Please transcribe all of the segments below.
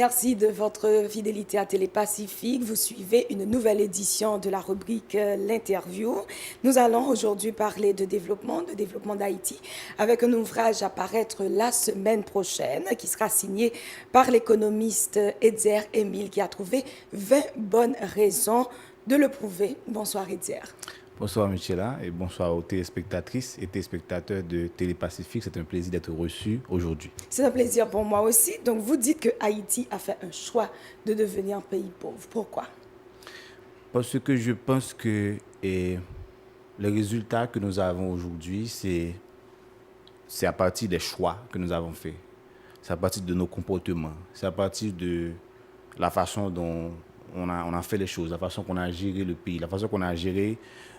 Merci de votre fidélité à Télépacifique. Vous suivez une nouvelle édition de la rubrique L'interview. Nous allons aujourd'hui parler de développement d'Haïti, avec un ouvrage à paraître la semaine prochaine qui sera signé par l'économiste Edzer Émile qui a trouvé 20 bonnes raisons de le prouver. Bonsoir Edzer. Bonsoir Michela et bonsoir aux téléspectatrices et téléspectateurs de Télépacifique. C'est un plaisir d'être reçu aujourd'hui. C'est un plaisir pour moi aussi. Donc vous dites que Haïti a fait un choix de devenir un pays pauvre. Pourquoi? Parce que je pense que les résultats que nous avons aujourd'hui, c'est à partir des choix que nous avons faits. C'est à partir de nos comportements. C'est à partir de la façon dont on a fait les choses, la façon qu'on a géré le pays, la façon qu'on a géré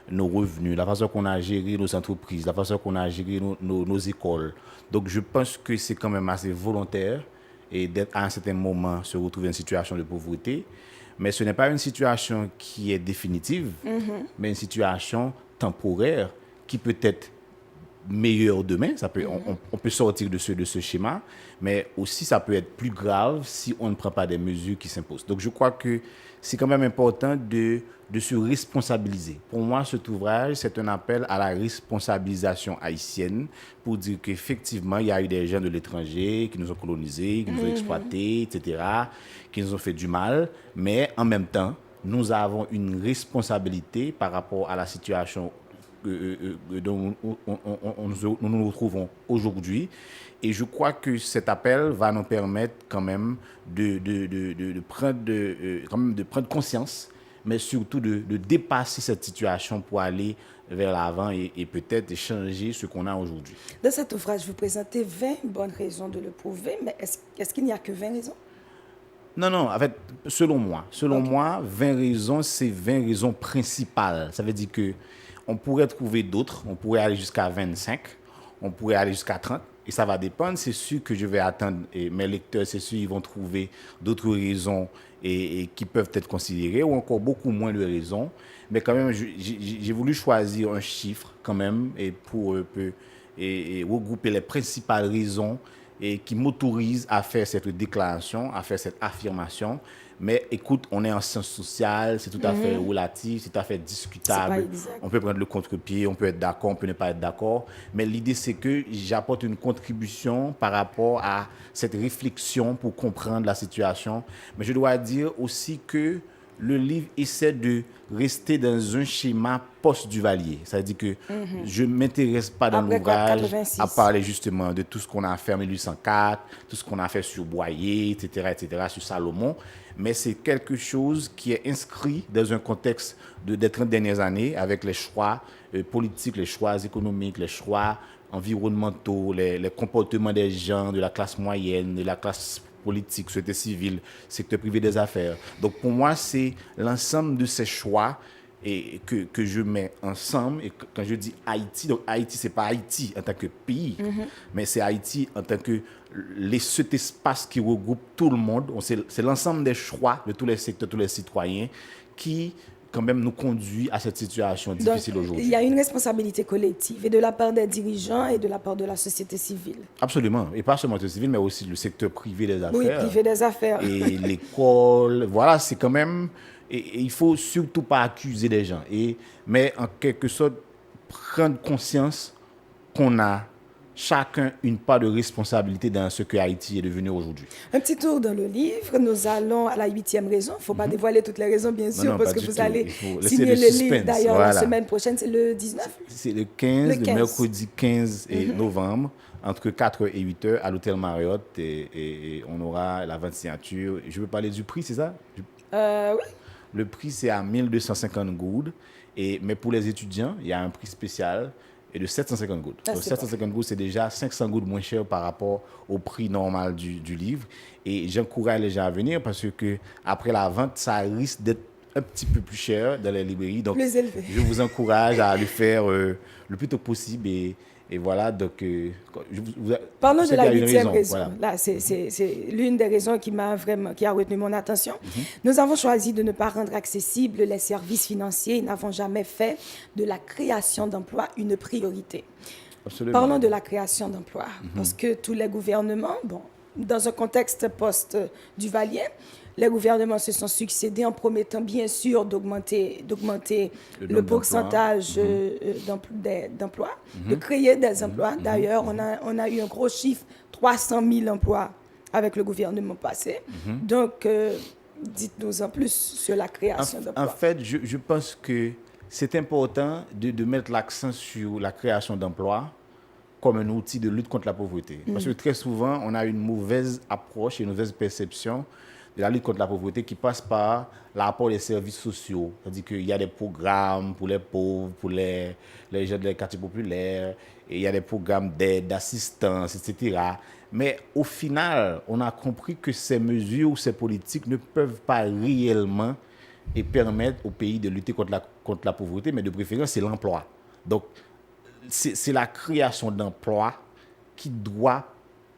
nos revenus, la façon qu'on a géré nos entreprises, la façon qu'on a géré nos écoles. Donc je pense que c'est quand même assez volontaire et d'être à un certain moment se retrouver dans une situation de pauvreté. Mais ce n'est pas une situation qui est définitive, mais une situation temporaire qui peut être meilleure demain. On peut sortir de ce schéma, mais aussi ça peut être plus grave si on ne prend pas des mesures qui s'imposent. Donc je crois que c'est quand même important de se responsabiliser. Pour moi, cet ouvrage, c'est un appel à la responsabilisation haïtienne pour dire qu'effectivement, il y a eu des gens de l'étranger qui nous ont colonisés, qui nous ont exploités, etc., qui nous ont fait du mal, mais en même temps, nous avons une responsabilité par rapport à la situation dont nous nous retrouvons aujourd'hui. Et je crois que cet appel va nous permettre quand même de prendre conscience, mais surtout de dépasser cette situation pour aller vers l'avant et peut-être changer ce qu'on a aujourd'hui. Dans cet ouvrage, vous présentez 20 bonnes raisons de le prouver, mais est-ce qu'il n'y a que 20 raisons? Non, en fait, selon moi, 20 raisons, c'est 20 raisons principales. Ça veut dire que on pourrait trouver d'autres, on pourrait aller jusqu'à 25, on pourrait aller jusqu'à 30, et ça va dépendre. C'est sûr que je vais attendre, et mes lecteurs, c'est sûr, ils vont trouver d'autres raisons et qui peuvent être considérées, ou encore beaucoup moins de raisons. Mais quand même, j'ai voulu choisir un chiffre quand même et pour regrouper les principales raisons et qui m'autorisent à faire cette déclaration, à faire cette affirmation. Mais écoute, on est en sciences sociales, c'est tout à fait relatif, c'est tout à fait discutable. On peut prendre le contre-pied, on peut être d'accord, on peut ne pas être d'accord. Mais l'idée, c'est que j'apporte une contribution par rapport à cette réflexion pour comprendre la situation. Mais je dois dire aussi que le livre essaie de rester dans un schéma post-Duvalier. C'est-à-dire que je ne m'intéresse pas dans l'ouvrage à parler justement de tout ce qu'on a fait en 1804, tout ce qu'on a fait sur Boyer, etc., sur Salomon. Mais c'est quelque chose qui est inscrit dans un contexte des 30 dernières années avec les choix politiques, les choix économiques, les choix environnementaux, les comportements des gens, de la classe moyenne, de la classe politique, société civile, secteur privé des affaires. Donc pour moi, c'est l'ensemble de ces choix que je mets ensemble. Et quand je dis Haïti, donc Haïti, c'est pas Haïti en tant que pays, mais c'est Haïti en tant que cet espace qui regroupe tout le monde. C'est l'ensemble des choix de tous les secteurs, tous les citoyens qui quand même nous conduit à cette situation difficile aujourd'hui. Il y a une responsabilité collective et de la part des dirigeants et de la part de la société civile. Absolument. Et pas seulement la société civile, mais aussi le secteur privé des affaires. Oui, privé des affaires. Et l'école. Voilà, c'est quand même... Et il ne faut surtout pas accuser les gens. Mais en quelque sorte, prendre conscience qu'on a chacun une part de responsabilité dans ce que Haïti est devenu aujourd'hui. Un petit tour dans le livre. Nous allons à la 8e raison. Il ne faut pas dévoiler toutes les raisons, bien sûr, parce que vous allez signer le livre. D'ailleurs, la semaine prochaine, c'est le 19. C'est le 15, le mercredi 15 novembre, entre 4h et 8h, à l'hôtel Marriott. Et on aura la vente signature. Je veux parler du prix, c'est ça? Oui. Le prix, c'est à 1250 goudes. Mais pour les étudiants, il y a un prix spécial et de 750 gouttes. Donc 750 gouttes, c'est déjà 500 gouttes moins cher par rapport au prix normal du livre. Et j'encourage les gens à venir parce que après la vente, ça risque d'être un petit peu plus cher dans les librairies. Donc, plus élevé. Je vous encourage à le faire le plus tôt possible. Et voilà, donc... Parlons de la 8e raison. Voilà. Là, c'est l'une des raisons qui a retenu mon attention. Nous avons choisi de ne pas rendre accessibles les services financiers et n'avons jamais fait de la création d'emplois une priorité. Absolument. Parlons de la création d'emplois, parce que tous les gouvernements, dans un contexte post-Duvalier, les gouvernements se sont succédés en promettant bien sûr d'augmenter le pourcentage d'emplois, de créer des emplois. D'ailleurs, on a eu un gros chiffre, 300 000 emplois avec le gouvernement passé. Donc, dites-nous en plus sur la création d'emplois. En fait, je pense que c'est important de mettre l'accent sur la création d'emplois comme un outil de lutte contre la pauvreté. Parce que très souvent, on a une mauvaise approche et une mauvaise perception de la lutte contre la pauvreté qui passe par l'apport des services sociaux. C'est-à-dire qu'il y a des programmes pour les pauvres, pour les gens des quartiers populaires, et il y a des programmes d'aide, d'assistance, etc. Mais au final, on a compris que ces mesures ou ces politiques ne peuvent pas réellement et permettre au pays de lutter contre la pauvreté, mais de préférence, c'est l'emploi. Donc, c'est la création d'emplois qui doit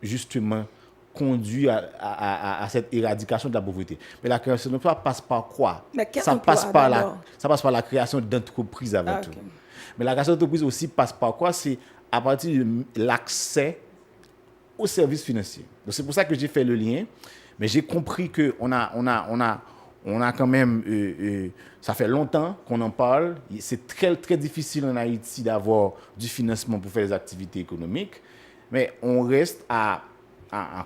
justement conduire à cette éradication de la pauvreté. Mais la création d'emplois passe par quoi? Mais quel ça emploi, passe par la création d'entreprises avant tout. Okay. Mais la création d'entreprises aussi passe par quoi? C'est à partir de l'accès aux services financiers. Donc c'est pour ça que j'ai fait le lien. Mais j'ai compris qu'on a quand même, ça fait longtemps qu'on en parle. C'est très, très difficile en Haïti d'avoir du financement pour faire des activités économiques. Mais on reste à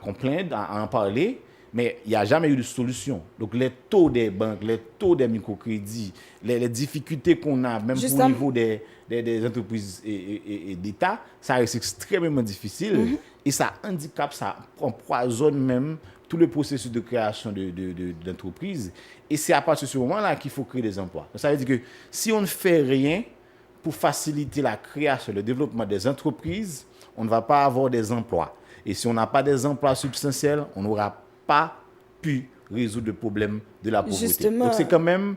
complaindre, à en parler, mais il n'y a jamais eu de solution. Donc les taux des banques, les taux des microcrédits, les difficultés qu'on a, même pour le niveau des entreprises et d'État, ça reste extrêmement difficile et ça handicape, ça empoisonne même tout le processus de création d'entreprises. Et c'est à partir de ce moment-là qu'il faut créer des emplois. Donc, ça veut dire que si on ne fait rien pour faciliter la création, le développement des entreprises, on ne va pas avoir des emplois. Et si on n'a pas des emplois substantiels, on n'aura pas pu résoudre le problème de la pauvreté. Justement, donc c'est quand même...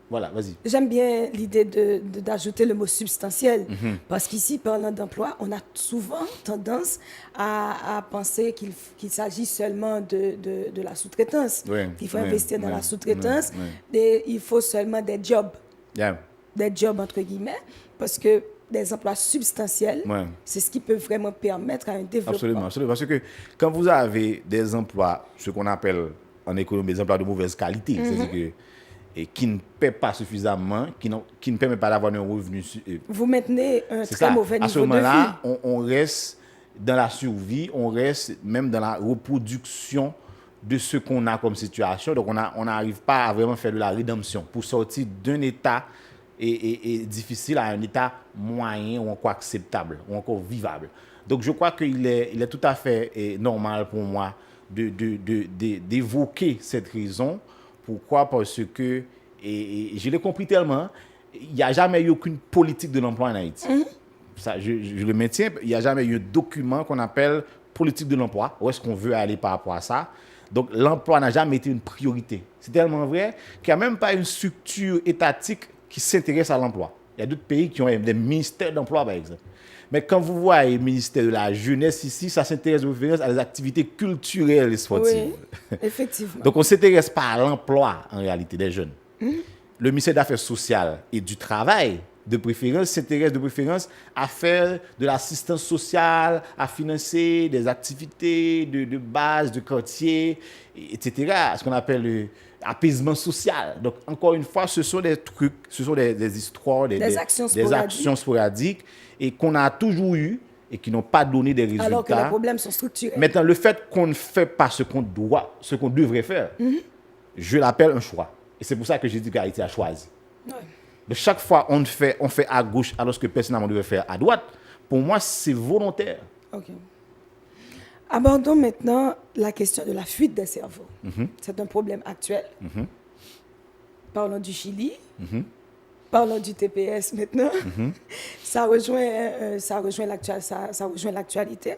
Voilà, vas-y. J'aime bien l'idée d'ajouter le mot substantiel, parce qu'ici, parlant d'emploi, on a souvent tendance à penser qu'il s'agit seulement de la sous-traitance. Ouais, il faut investir dans la sous-traitance, et il faut seulement des jobs. Yeah. Des jobs, entre guillemets, parce que des emplois substantiels, c'est ce qui peut vraiment permettre à un développement. Absolument, absolument. Parce que quand vous avez des emplois, ce qu'on appelle en économie des emplois de mauvaise qualité, c'est-à-dire que et qui ne paient pas suffisamment, qui ne permettent pas d'avoir un revenu. Vous maintenez un très mauvais niveau de vie. À ce moment-là, on reste dans la survie, on reste même dans la reproduction de ce qu'on a comme situation. Donc, on n'arrive pas à vraiment faire de la rédemption pour sortir d'un état et difficile à un état moyen ou encore acceptable, ou encore vivable. Donc, je crois qu'il est tout à fait normal pour moi d'évoquer cette raison. Pourquoi? Parce que, et je l'ai compris tellement, il n'y a jamais eu aucune politique de l'emploi en Haïti. Ça, je le maintiens, il n'y a jamais eu un document qu'on appelle politique de l'emploi. Où est-ce qu'on veut aller par rapport à ça? Donc, l'emploi n'a jamais été une priorité. C'est tellement vrai qu'il n'y a même pas une structure étatique qui s'intéresse à l'emploi. Il y a d'autres pays qui ont des ministères d'emploi, par exemple. Mais quand vous voyez le ministère de la Jeunesse ici, ça s'intéresse à des activités culturelles et sportives. Oui, effectivement. Donc, on ne s'intéresse pas à l'emploi, en réalité, des jeunes. Le ministère des Affaires sociales et du Travail, de préférence, s'intéresse de préférence à faire de l'assistance sociale, à financer des activités de base, de quartier, etc. Ce qu'on appelle l'apaisement social. Donc, encore une fois, ce sont des trucs, ce sont des histoires, des actions sporadiques et qu'on a toujours eu et qui n'ont pas donné des résultats. Alors que les problèmes sont structurels. Maintenant, le fait qu'on ne fait pas ce qu'on devrait faire, je l'appelle un choix. Et c'est pour ça que j'ai dit qu'Haïti a choisi. Ouais. De chaque fois, on fait à gauche alors que personnellement on devrait faire à droite. Pour moi, c'est volontaire. OK. Abordons maintenant la question de la fuite des cerveaux. C'est un problème actuel. Parlons du Chili. Parlons du TPS maintenant. Ça rejoint l'actualité.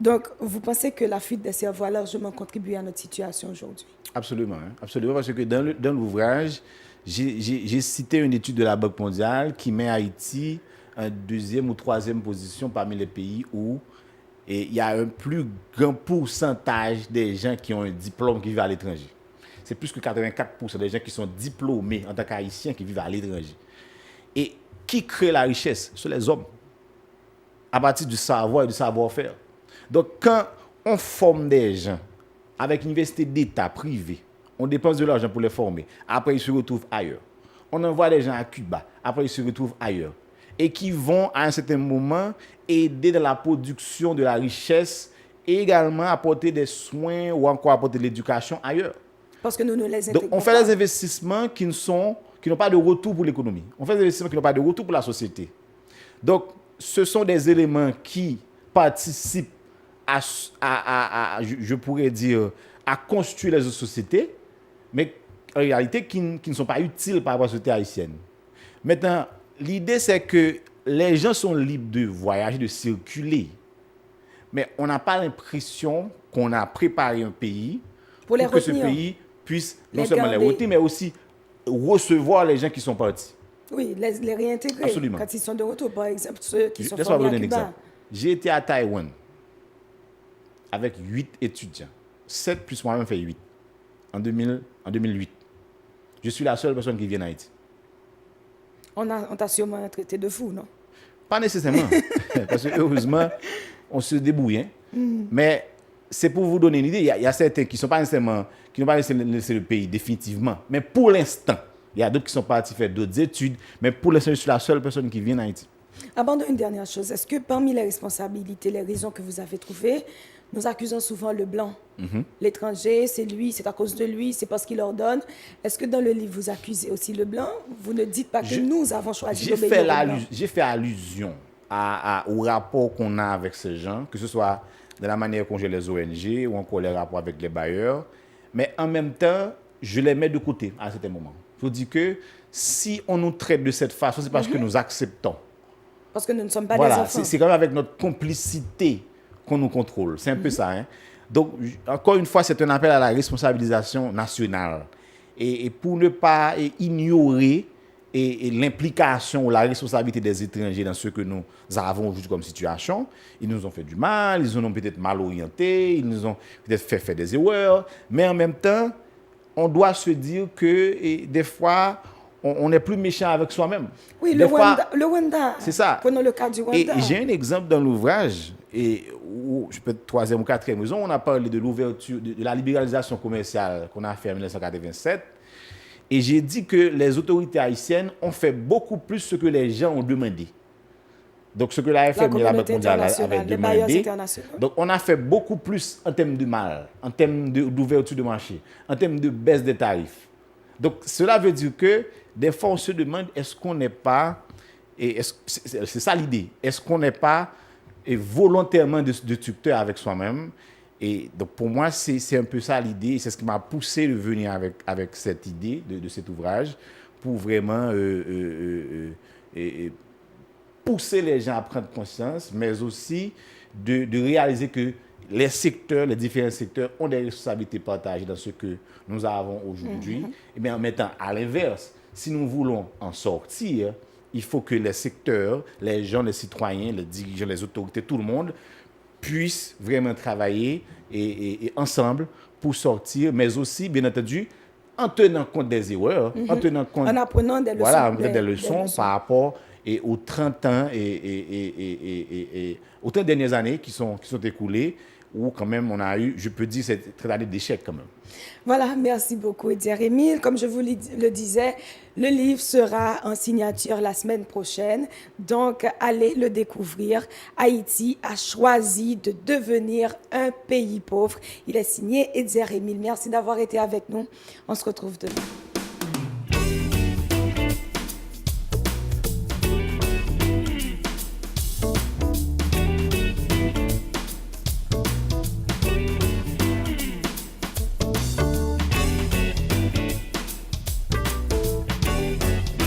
Donc, vous pensez que la fuite des cerveaux a largement contribué à notre situation aujourd'hui? Absolument. Absolument, parce que dans l'ouvrage, j'ai cité une étude de la Banque mondiale qui met Haïti en 2e ou 3e position parmi les pays où il y a un plus grand pourcentage des gens qui ont un diplôme qui vivent à l'étranger. C'est plus que 84% des gens qui sont diplômés en tant qu'Haïtiens qui vivent à l'étranger. Et qui crée la richesse? Ce sont les hommes, à partir du savoir et du savoir-faire. Donc, quand on forme des gens avec une université d'État privée, on dépense de l'argent pour les former, après ils se retrouvent ailleurs. On envoie des gens à Cuba, après ils se retrouvent ailleurs. Et qui vont à un certain moment aider dans la production de la richesse et également apporter des soins ou encore apporter de l'éducation ailleurs. Parce que nous ne les intégrons Donc, on fait des investissements qui n'ont pas de retour pour l'économie. On fait des investissements qui n'ont pas de retour pour la société. Donc, ce sont des éléments qui participent je pourrais dire, à construire les autres sociétés, mais en réalité qui ne sont pas utiles par rapport à la société haïtienne. Maintenant, l'idée, c'est que les gens sont libres de voyager, de circuler, mais on n'a pas l'impression qu'on a préparé un pays pour que ce pays puisse non seulement les retenir, mais aussi recevoir les gens qui sont partis. Oui, les réintégrer. Absolument. Quand ils sont de retour, par exemple, ceux qui sont formés à Cuba. Laisse-moi vous donner un Cuba. exemple. J'ai été à Taïwan avec 8 étudiants. 7 plus moi-même fait 8. En 2008. Je suis la seule personne qui vient d'Haïti. On t'a sûrement traité de fou, non? Pas nécessairement. Parce que heureusement, on se débrouille. Hein? Mais c'est pour vous donner une idée. Il y a certains qui n'ont pas nécessairement laissé le pays définitivement. Mais pour l'instant, il y a d'autres qui sont partis faire d'autres études. Mais pour l'instant, je suis la seule personne qui vient d'Haïti. Abandon une dernière chose. Est-ce que parmi les responsabilités, les raisons que vous avez trouvées, nous accusons souvent le blanc, l'étranger, c'est lui, c'est à cause de lui, c'est parce qu'il ordonne. Est-ce que dans le livre, vous accusez aussi le blanc? Vous ne dites pas que nous avons choisi d'obéir au blanc. J'ai fait allusion au rapport qu'on a avec ces gens, que ce soit de la manière qu'on gère les ONG ou encore les rapports avec les bailleurs. Mais en même temps, je les mets de côté à certains moments. Il faut dire que si on nous traite de cette façon, c'est parce que nous acceptons. Parce que nous ne sommes pas des enfants. C'est quand même avec notre complicité qu'on nous contrôle. C'est un peu ça. Hein? Donc, encore une fois, c'est un appel à la responsabilisation nationale. Et pour ne pas ignorer l'implication ou la responsabilité des étrangers dans ce que nous avons aujourd'hui comme situation, ils nous ont fait du mal, ils nous ont peut-être mal orientés, ils nous ont peut-être fait faire des erreurs, mais en même temps, on doit se dire que des fois, on est plus méchant avec soi-même. Oui, le Rwanda. C'est ça. Prenons le cas du Rwanda. Et j'ai un exemple dans l'ouvrage, où je peux être troisième ou quatrième raison, on a parlé de l'ouverture, de la libéralisation commerciale qu'on a fait en 1987. Et j'ai dit que les autorités haïtiennes ont fait beaucoup plus ce que les gens ont demandé. Donc, ce que la FMI et la Banque mondiale avaient demandé. Donc, on a fait beaucoup plus en termes de mal, en termes d'ouverture de marché, en termes de baisse des tarifs. Donc, cela veut dire que des fois, on se demande, est-ce qu'on n'est pas, c'est ça l'idée, est-ce qu'on n'est pas volontairement destructeur avec soi-même? Et donc, pour moi, c'est un peu ça l'idée, c'est ce qui m'a poussé de venir avec cette idée de cet ouvrage, pour vraiment pousser les gens à prendre conscience, mais aussi de réaliser que les secteurs, les différents secteurs ont des responsabilités partagées dans ce que nous avons aujourd'hui. Et bien en mettant à l'inverse, si nous voulons en sortir, il faut que les secteurs, les gens, les citoyens, les dirigeants, les autorités, tout le monde puissent vraiment travailler et ensemble pour sortir, mais aussi, bien entendu, en tenant compte des erreurs, en tenant compte, en apprenant des leçons, voilà, des leçons par rapport aux 30 ans et aux 30 dernières années qui sont écoulées, où quand même on a eu, je peux dire, cette très année d'échec quand même. Voilà, merci beaucoup Edgar Émile. Comme je vous le disais, le livre sera en signature la semaine prochaine, donc allez le découvrir. Haïti a choisi de devenir un pays pauvre. Il est signé Edgar Émile. Merci d'avoir été avec nous. On se retrouve demain.